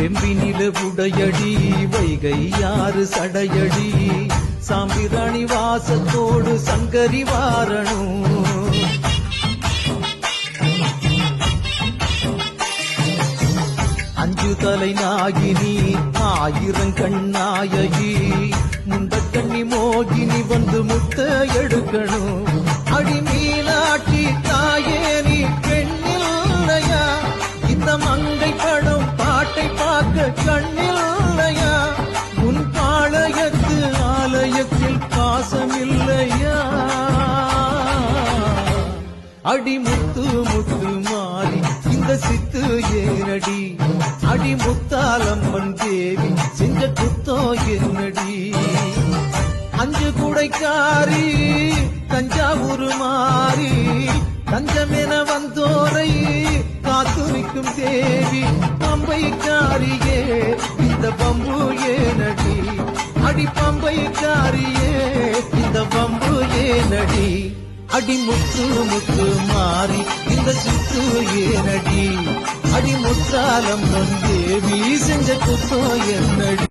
வெம்பினில உடையடி வைகை யாறு சடையடி சாம்பிராணி வாசத்தோடு சங்கரி வாரணும். அஞ்சு தலை நாகினி ஆயிரம் கண்ணாயகி முண்டக்கண்ணி மோகினி வந்து முத்த எடுக்கணும். அடி மீனாட்சி தாயேனி பெண்ணில்லையா இந்த மங்கை படம் பாட்டை பார்க்க கண்ணில்லையா உன் பாளையத்து ஆலயத்தில் பாசமில்லையா அடி முத்து முத்து மாறி இந்த சித்து ஏனடி அடி முத்தாலம்மன் தேவி செஞ்ச குத்தோ என்னடி அஞ்சு குடைக்காரி தஞ்சாவூர் மாறி தஞ்சமென வந்தோரை காத்துரிக்கும் தேவி பம்பைக்காரியே இந்த பம்பு ஏனடி அடி பம்பைக்காரியே இந்த பம்பு ஏனடி அடி முத்து முத்து மாறி இந்த சித்து ஏனடி அடி முத்தாலம்மன் தேவி செஞ்ச குத்தோ என்னடி.